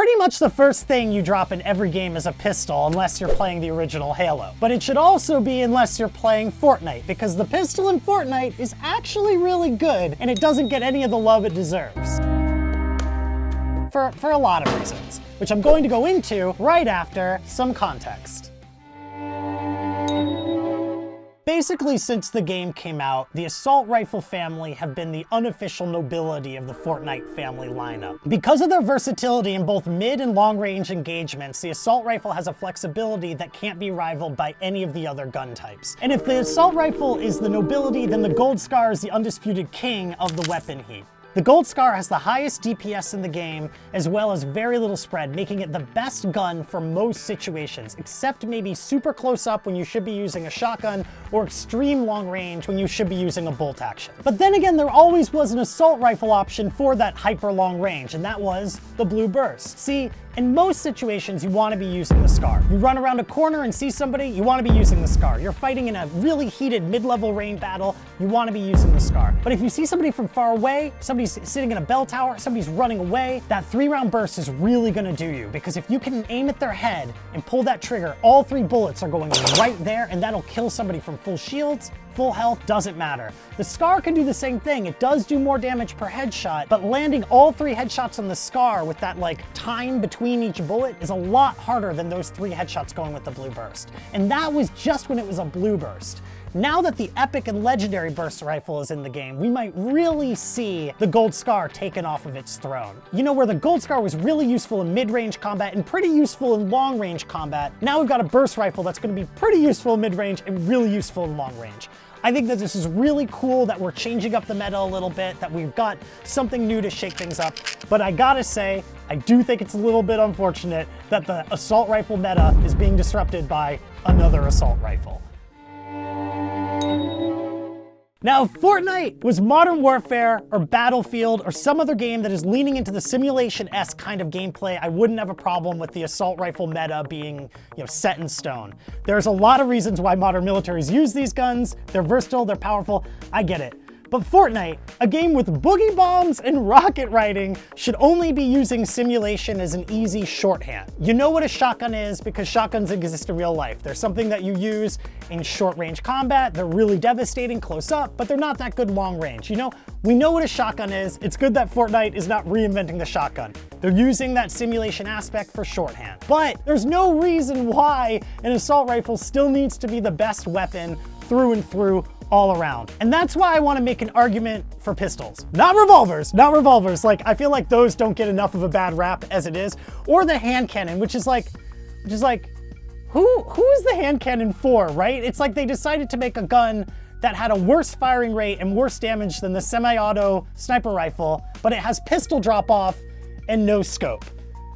Pretty much the first thing you drop in every game is a pistol, unless you're playing the original Halo. But it should also be unless you're playing Fortnite, because the pistol in Fortnite is actually really good, and it doesn't get any of the love it deserves. For a lot of reasons, which I'm going to go into right after some context. Basically, since the game came out, the assault rifle family have been the unofficial nobility of the Fortnite family lineup. Because of their versatility in both mid and long range engagements, the assault rifle has a flexibility that can't be rivaled by any of the other gun types. And if the assault rifle is the nobility, then the Gold Scar is the undisputed king of the weapon heap. The Gold Scar has the highest DPS in the game, as well as very little spread, making it the best gun for most situations, except maybe super close up when you should be using a shotgun, or extreme long range when you should be using a bolt action. But then again, there always was an assault rifle option for that hyper long range, and that was the Blue Burst. See, in most situations, you want to be using the Scar. You run around a corner and see somebody, you want to be using the Scar. You're fighting in a really heated mid-level range battle, you want to be using the Scar. But if you see somebody from far away, somebody's sitting in a bell tower, somebody's running away, that 3-round burst is really going to do you, because if you can aim at their head and pull that trigger, all 3 bullets are going right there, and that'll kill somebody from full shields, full health, doesn't matter. The Scar can do the same thing. It does do more damage per headshot, but landing all 3 headshots on the Scar with that time between each bullet is a lot harder than those 3 headshots going with the Blue Burst. And that was just when it was a Blue Burst. Now that the epic and legendary burst rifle is in the game, we might really see the Gold Scar taken off of its throne. You know, where the Gold Scar was really useful in mid-range combat and pretty useful in long-range combat, now we've got a burst rifle that's going to be pretty useful in mid-range and really useful in long-range. I think that this is really cool that we're changing up the meta a little bit, that we've got something new to shake things up. But I gotta say, I do think it's a little bit unfortunate that the assault rifle meta is being disrupted by another assault rifle. Now, if Fortnite was Modern Warfare or Battlefield or some other game that is leaning into the simulation-esque kind of gameplay, I wouldn't have a problem with the assault rifle meta being, set in stone. There's a lot of reasons why modern militaries use these guns. They're versatile, they're powerful, I get it. But Fortnite, a game with boogie bombs and rocket riding, should only be using simulation as an easy shorthand. You know what a shotgun is because shotguns exist in real life. They're something that you use in short-range combat. They're really devastating close up, but they're not that good long range. We know what a shotgun is. It's good that Fortnite is not reinventing the shotgun. They're using that simulation aspect for shorthand. But there's no reason why an assault rifle still needs to be the best weapon through and through all around. And that's why I want to make an argument for pistols. Not revolvers, not revolvers. I feel like those don't get enough of a bad rap as it is. Or the hand cannon, which is like, who is the hand cannon for, right? It's like they decided to make a gun that had a worse firing rate and worse damage than the semi-auto sniper rifle, but it has pistol drop-off and no scope.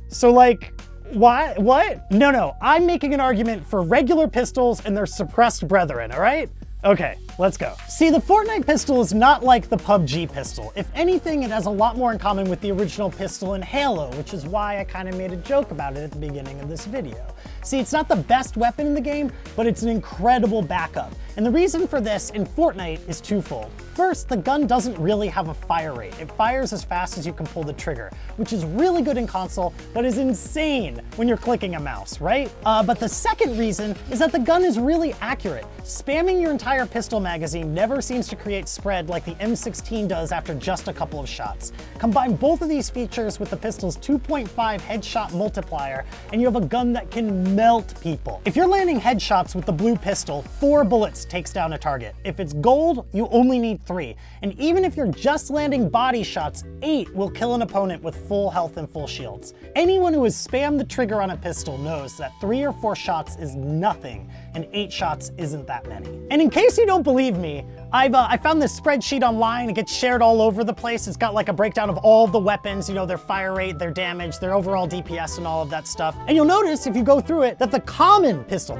So why? What? No, I'm making an argument for regular pistols and their suppressed brethren, all right? Okay, let's go. See, the Fortnite pistol is not like the PUBG pistol. If anything, it has a lot more in common with the original pistol in Halo, which is why I kind of made a joke about it at the beginning of this video. See, it's not the best weapon in the game, but it's an incredible backup. And the reason for this in Fortnite is twofold. First, the gun doesn't really have a fire rate. It fires as fast as you can pull the trigger, which is really good in console, but is insane when you're clicking a mouse, right? But the second reason is that the gun is really accurate. Spamming your entire pistol magazine never seems to create spread like the M16 does after just a couple of shots. Combine both of these features with the pistol's 2.5 headshot multiplier, and you have a gun that can melt people. If you're landing headshots with the blue pistol, 4 bullets takes down a target. If it's gold, you only need 3. And even if you're just landing body shots, 8 will kill an opponent with full health and full shields. Anyone who has spammed the trigger on a pistol knows that 3 or 4 shots is nothing, and 8 shots isn't that many. And in case you don't believe me, I found this spreadsheet online. It gets shared all over the place. It's got a breakdown of all the weapons, their fire rate, their damage, their overall DPS, and all of that stuff. And you'll notice if you go through through it that the common pistol,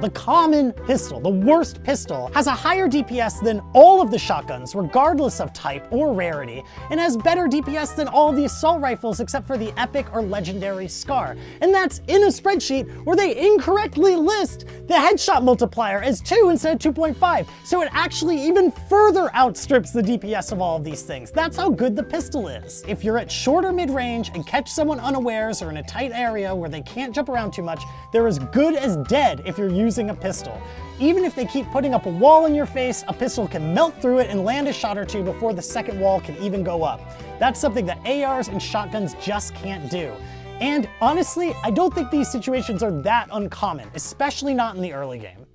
the worst pistol, has a higher DPS than all of the shotguns, regardless of type or rarity, and has better DPS than all of the assault rifles except for the epic or legendary SCAR. And that's in a spreadsheet where they incorrectly list the headshot multiplier as 2 instead of 2.5. So it actually even further outstrips the DPS of all of these things. That's how good the pistol is. If you're at short or mid-range and catch someone unawares or in a tight area where they can't jump around too much, they're as good as dead if you're using a pistol. Even if they keep putting up a wall in your face, a pistol can melt through it and land a shot or two before the second wall can even go up. That's something that ARs and shotguns just can't do. And honestly, I don't think these situations are that uncommon, especially not in the early game.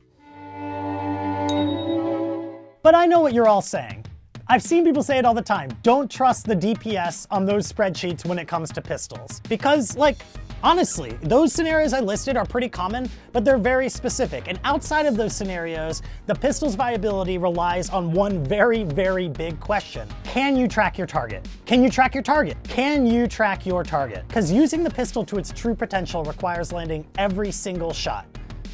But I know what you're all saying. I've seen people say it all the time. Don't trust the DPS on those spreadsheets when it comes to pistols. Because, like, honestly, those scenarios I listed are pretty common, but they're very specific. And outside of those scenarios, the pistol's viability relies on one very, very big question. Can you track your target? Can you track your target? Can you track your target? Because using the pistol to its true potential requires landing every single shot.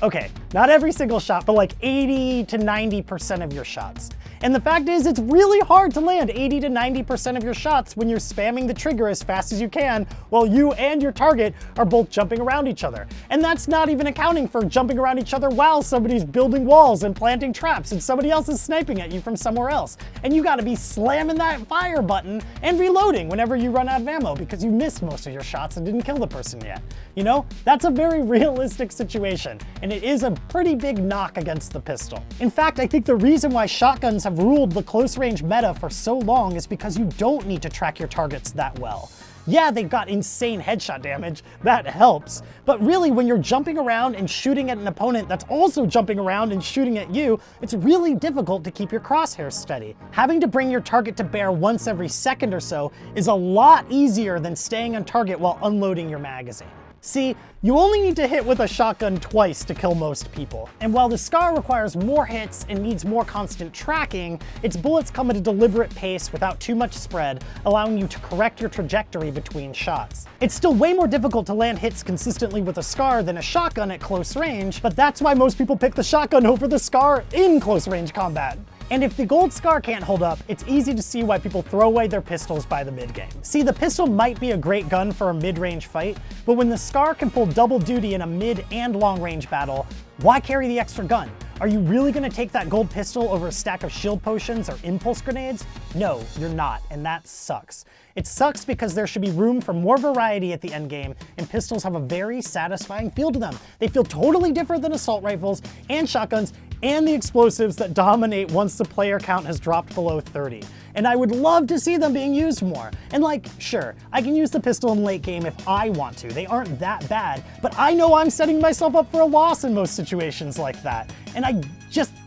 Okay, not every single shot, but like 80 to 90% of your shots. And the fact is, it's really hard to land 80 to 90% of your shots when you're spamming the trigger as fast as you can while you and your target are both jumping around each other. And that's not even accounting for jumping around each other while somebody's building walls and planting traps and somebody else is sniping at you from somewhere else. And you gotta be slamming that fire button and reloading whenever you run out of ammo because you missed most of your shots and didn't kill the person yet. You know, that's a very realistic situation, and it is a pretty big knock against the pistol. In fact, I think the reason why shotguns have ruled the close range meta for so long is because you don't need to track your targets that well. Yeah, they've got insane headshot damage, that helps, but really when you're jumping around and shooting at an opponent that's also jumping around and shooting at you, it's really difficult to keep your crosshairs steady. Having to bring your target to bear once every second or so is a lot easier than staying on target while unloading your magazine. See, you only need to hit with a shotgun twice to kill most people. And while the SCAR requires more hits and needs more constant tracking, its bullets come at a deliberate pace without too much spread, allowing you to correct your trajectory between shots. It's still way more difficult to land hits consistently with a SCAR than a shotgun at close range, but that's why most people pick the shotgun over the SCAR in close range combat. And if the gold SCAR can't hold up, it's easy to see why people throw away their pistols by the mid-game. See, the pistol might be a great gun for a mid-range fight, but when the SCAR can pull double duty in a mid and long-range battle, why carry the extra gun? Are you really gonna take that gold pistol over a stack of shield potions or impulse grenades? No, you're not, and that sucks. It sucks because there should be room for more variety at the endgame, and pistols have a very satisfying feel to them. They feel totally different than assault rifles and shotguns and the explosives that dominate once the player count has dropped below 30. And I would love to see them being used more. And like, sure, I can use the pistol in late game if I want to. They aren't that bad, but I know I'm setting myself up for a loss in most situations like that. And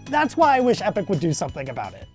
that's why I wish Epic would do something about it.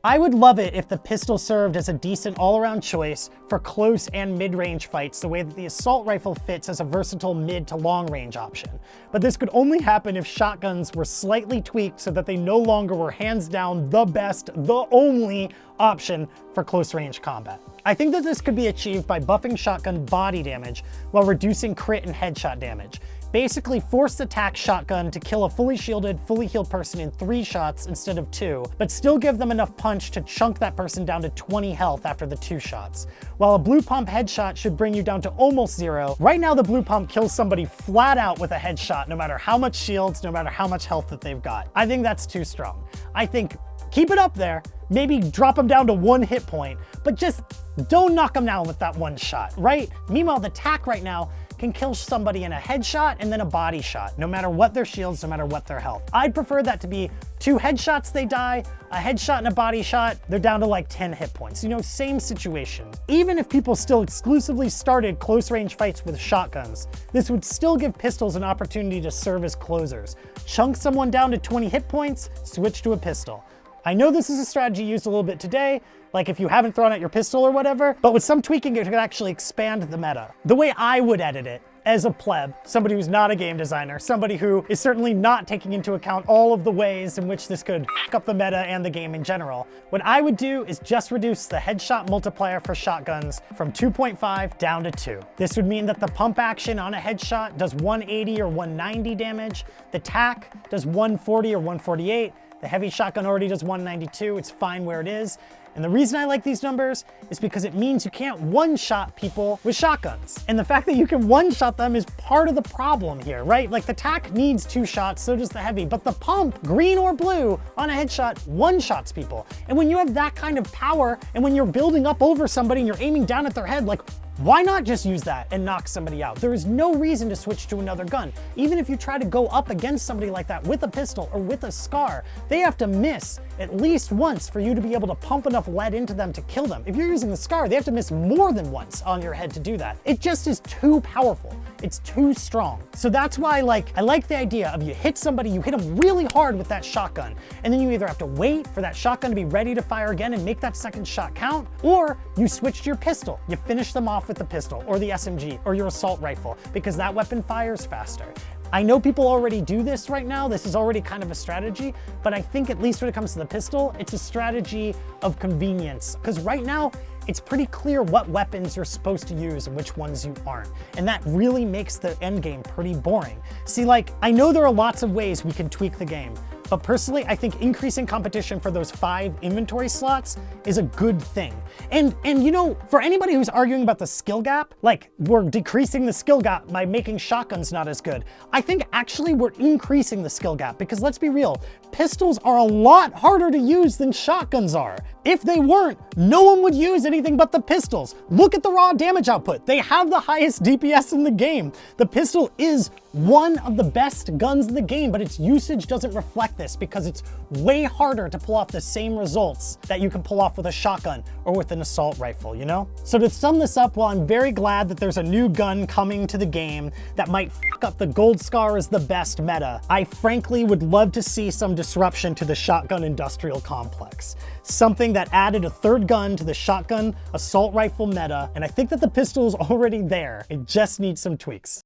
I would love it if the pistol served as a decent all-around choice for close and mid-range fights the way that the assault rifle fits as a versatile mid to long-range option. But this could only happen if shotguns were slightly tweaked so that they no longer were hands down the best, the only option for close-range combat. I think that this could be achieved by buffing shotgun body damage while reducing crit and headshot damage. Basically force attack shotgun to kill a fully shielded, fully healed person in 3 shots instead of 2, but still give them enough punch to chunk that person down to 20 health after the 2 shots. While a blue pump headshot should bring you down to almost 0, right now the blue pump kills somebody flat out with a headshot no matter how much shields, no matter how much health that they've got. I think that's too strong. I think keep it up there, maybe drop them down to 1 hit point, but just don't knock them down with that 1 shot, right? Meanwhile, the tack right now can kill somebody in a headshot and then a body shot, no matter what their shields, no matter what their health. I'd prefer that to be 2 headshots, they die, a headshot and a body shot, they're down to like 10 hit points. You know, same situation. Even if people still exclusively started close range fights with shotguns, this would still give pistols an opportunity to serve as closers. Chunk someone down to 20 hit points, switch to a pistol. I know this is a strategy used a little bit today, like if you haven't thrown out your pistol or whatever, but with some tweaking, it could actually expand the meta. The way I would edit it as a pleb, somebody who's not a game designer, somebody who is certainly not taking into account all of the ways in which this could f up the meta and the game in general, what I would do is just reduce the headshot multiplier for shotguns from 2.5 down to 2. This would mean that the pump action on a headshot does 180 or 190 damage, the tac does 140 or 148, the heavy shotgun already does 192, it's fine where it is. And the reason I like these numbers is because it means you can't one-shot people with shotguns. And the fact that you can one-shot them is part of the problem here, right? Like the tac needs 2 shots, so does the heavy, but the pump, green or blue, on a headshot, one-shots people. And when you have that kind of power, and when you're building up over somebody and you're aiming down at their head, like, why not just use that and knock somebody out? There is no reason to switch to another gun. Even if you try to go up against somebody like that with a pistol or with a SCAR, they have to miss at least once for you to be able to pump enough lead into them to kill them. If you're using the SCAR, they have to miss more than once on your head to do that. It just is too powerful. It's too strong. So that's why I like the idea of you hit somebody, you hit them really hard with that shotgun, and then you either have to wait for that shotgun to be ready to fire again and make that second shot count, or you switch to your pistol. You finish them off with the pistol or the SMG or your assault rifle because that weapon fires faster. I know people already do this right now. This is already kind of a strategy, but I think at least when it comes to the pistol, it's a strategy of convenience. Because right now, it's pretty clear what weapons you're supposed to use and which ones you aren't. And that really makes the end game pretty boring. See, I know there are lots of ways we can tweak the game, but personally, I think increasing competition for those 5 inventory slots is a good thing. And you know, for anybody who's arguing about the skill gap, we're decreasing the skill gap by making shotguns not as good. I think actually we're increasing the skill gap because let's be real, pistols are a lot harder to use than shotguns are. If they weren't, no one would use anything but the pistols. Look at the raw damage output. They have the highest DPS in the game. The pistol is one of the best guns in the game, but its usage doesn't reflect this because it's way harder to pull off the same results that you can pull off with a shotgun or with an assault rifle, you know? So to sum this up, while I'm very glad that there's a new gun coming to the game that might f up the gold scar as the best meta, I frankly would love to see some disruption to the shotgun industrial complex. Something that added a 3rd gun to the shotgun assault rifle meta, and I think that the pistol is already there. It just needs some tweaks.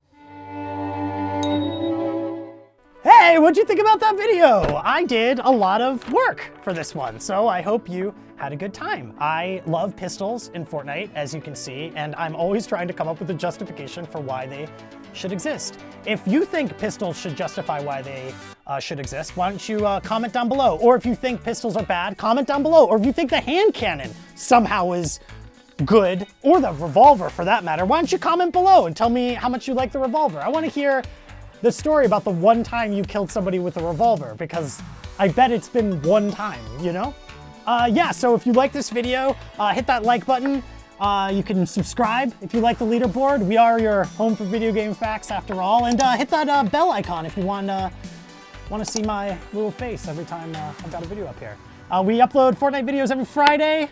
Hey, what'd you think about that video? I did a lot of work for this one, so I hope you had a good time. I love pistols in Fortnite, as you can see, and I'm always trying to come up with a justification for why they should exist. If you think pistols should justify why they should exist, why don't you comment down below? Or if you think pistols are bad, comment down below. Or if you think the hand cannon somehow is good, or the revolver for that matter, why don't you comment below and tell me how much you like the revolver? I want to hear the story about the one time you killed somebody with a revolver, because I bet it's been one time, you know? Yeah, so if you like this video, hit that like button. You can subscribe if you like the leaderboard. We are your home for video game facts after all. And hit that bell icon if you want to see my little face every time I've got a video up here. We upload Fortnite videos every Friday.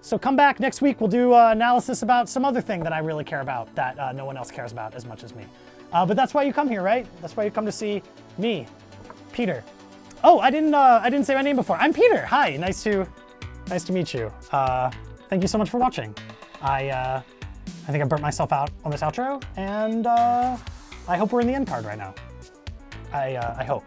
So come back next week. We'll do analysis about some other thing that I really care about that no one else cares about as much as me. But that's why you come here, right? That's why you come to see me, Peter. Oh, I didn't say my name before. I'm Peter. Hi, nice to meet you. Thank you so much for watching. I think I burnt myself out on this outro, and I hope we're in the end card right now. I hope.